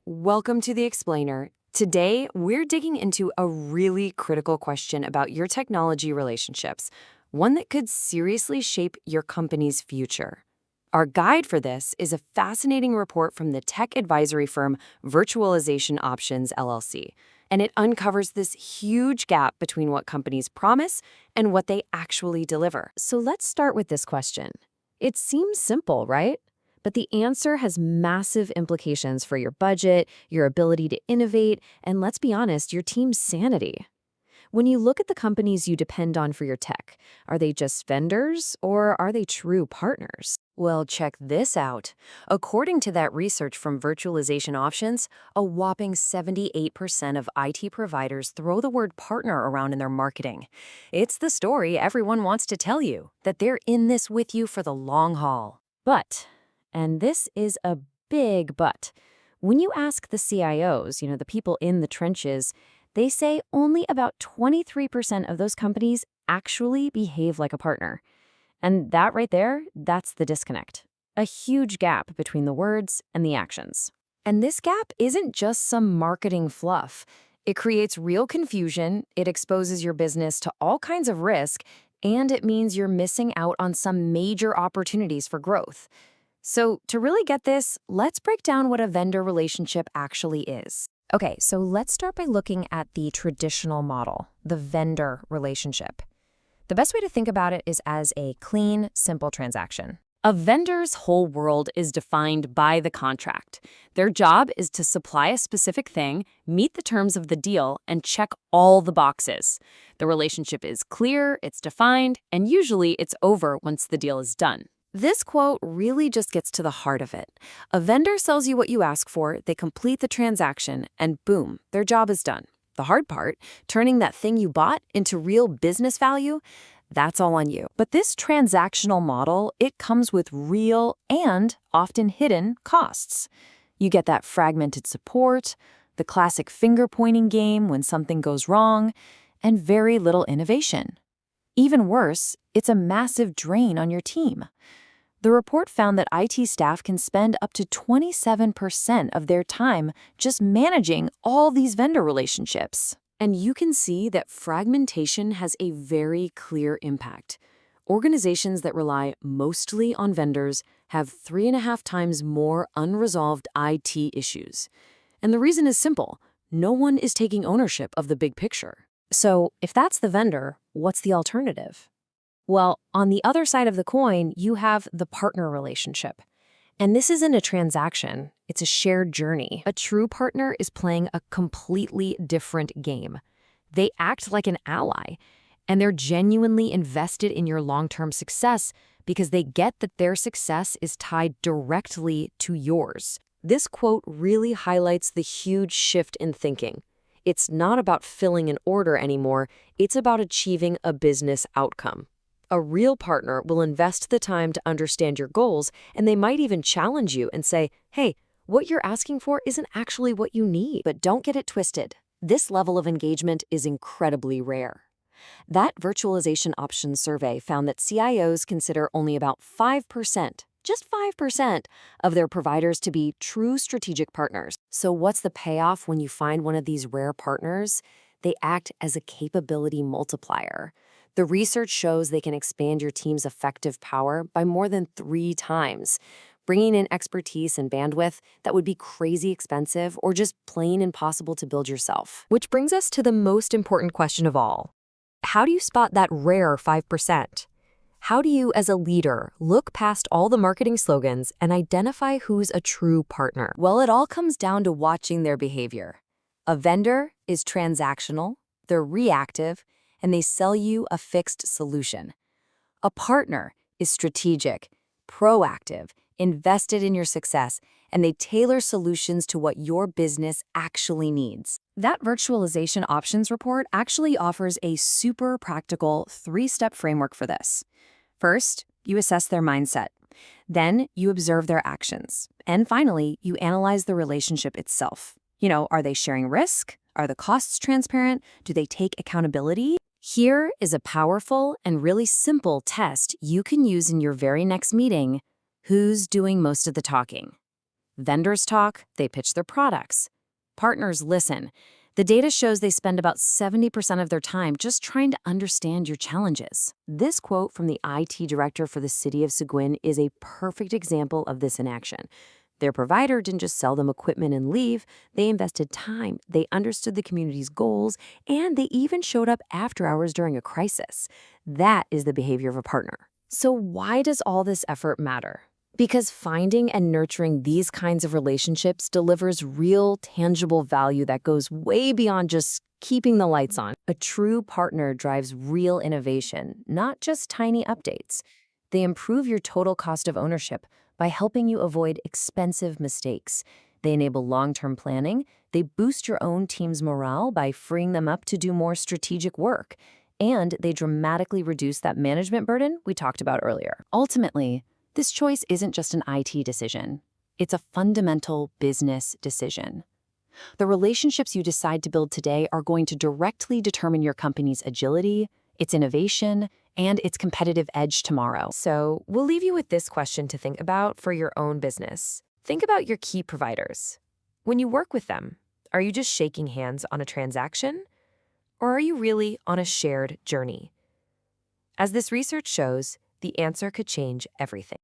Welcome to The Explainer. Today, we're digging into a really critical question about your technology relationships, one that could seriously shape your company's future. Our guide for this is a fascinating report from the tech advisory firm Virtualization Options LLC, and it uncovers this huge gap between what companies promise and what they actually deliver. So let's start with this question. It seems simple, right? But the answer has massive implications for your budget, your ability to innovate, and let's be honest, your team's sanity. When you look at the companies you depend on for your tech, are they just vendors or are they true partners? Well, check this out. According to that research from Virtualization Options, a whopping 78% of IT providers throw the word partner around in their marketing. It's the story everyone wants to tell you, that they're in this with you for the long haul. But and this is a big but. When you ask the CIOs, the people in the trenches, they say only about 23% of those companies actually behave like a partner. And that right there, that's the disconnect. A huge gap between the words and the actions. And this gap isn't just some marketing fluff. It creates real confusion, it exposes your business to all kinds of risk, and it means you're missing out on some major opportunities for growth. So to really get this, let's break down what a vendor relationship actually is. Okay, so let's start by looking at the traditional model, the vendor relationship. The best way to think about it is as a clean, simple transaction. A vendor's whole world is defined by the contract. Their job is to supply a specific thing, meet the terms of the deal, and check all the boxes. The relationship is clear, it's defined, and usually it's over once the deal is done. This quote really just gets to the heart of it. A vendor sells you what you ask for, they complete the transaction, and boom, their job is done. The hard part, turning that thing you bought into real business value, that's all on you. But this transactional model, it comes with real and often hidden costs. You get that fragmented support, the classic finger-pointing game when something goes wrong, and very little innovation. Even worse, it's a massive drain on your team. The report found that IT staff can spend up to 27% of their time just managing all these vendor relationships. And you can see that fragmentation has a very clear impact. Organizations that rely mostly on vendors have 3.5 times more unresolved IT issues. And the reason is simple. No one is taking ownership of the big picture. So if that's the vendor, what's the alternative? Well, on the other side of the coin, you have the partner relationship. And this isn't a transaction, it's a shared journey. A true partner is playing a completely different game. They act like an ally, and they're genuinely invested in your long-term success because they get that their success is tied directly to yours. This quote really highlights the huge shift in thinking. It's not about filling an order anymore, it's about achieving a business outcome. A real partner will invest the time to understand your goals, and they might even challenge you and say, hey, what you're asking for isn't actually what you need. But don't get it twisted. This level of engagement is incredibly rare. That Virtualization Options survey found that CIOs consider only about 5%, just 5%, of their providers to be true strategic partners. So what's the payoff when you find one of these rare partners? They act as a capability multiplier. The research shows they can expand your team's effective power by more than 3 times, bringing in expertise and bandwidth that would be crazy expensive or just plain impossible to build yourself. Which brings us to the most important question of all. How do you spot that rare 5%? How do you, as a leader, look past all the marketing slogans and identify who's a true partner? Well, it all comes down to watching their behavior. A vendor is transactional, they're reactive, and they sell you a fixed solution. A partner is strategic, proactive, invested in your success, and they tailor solutions to what your business actually needs. That Virtualization Options report actually offers a super practical 3-step framework for this. First, you assess their mindset. Then, you observe their actions. And finally, you analyze the relationship itself. Are they sharing risk? Are the costs transparent? Do they take accountability? Here is a powerful and really simple test you can use in your very next meeting. Who's doing most of the talking? Vendors talk, they pitch their products. Partners listen. The data shows they spend about 70% of their time just trying to understand your challenges. This quote from the IT director for the city of Seguin is a perfect example of this in action. Their provider didn't just sell them equipment and leave. They invested time, they understood the community's goals, and they even showed up after hours during a crisis. That is the behavior of a partner. So why does all this effort matter? Because finding and nurturing these kinds of relationships delivers real, tangible value that goes way beyond just keeping the lights on. A true partner drives real innovation, not just tiny updates. They improve your total cost of ownership by helping you avoid expensive mistakes. They enable long-term planning. They boost your own team's morale by freeing them up to do more strategic work. And they dramatically reduce that management burden we talked about earlier. Ultimately, this choice isn't just an IT decision. It's a fundamental business decision. The relationships you decide to build today are going to directly determine your company's agility, its innovation, and its competitive edge tomorrow. So we'll leave you with this question to think about for your own business. Think about your key providers. When you work with them, are you just shaking hands on a transaction? Or are you really on a shared journey? As this research shows, the answer could change everything.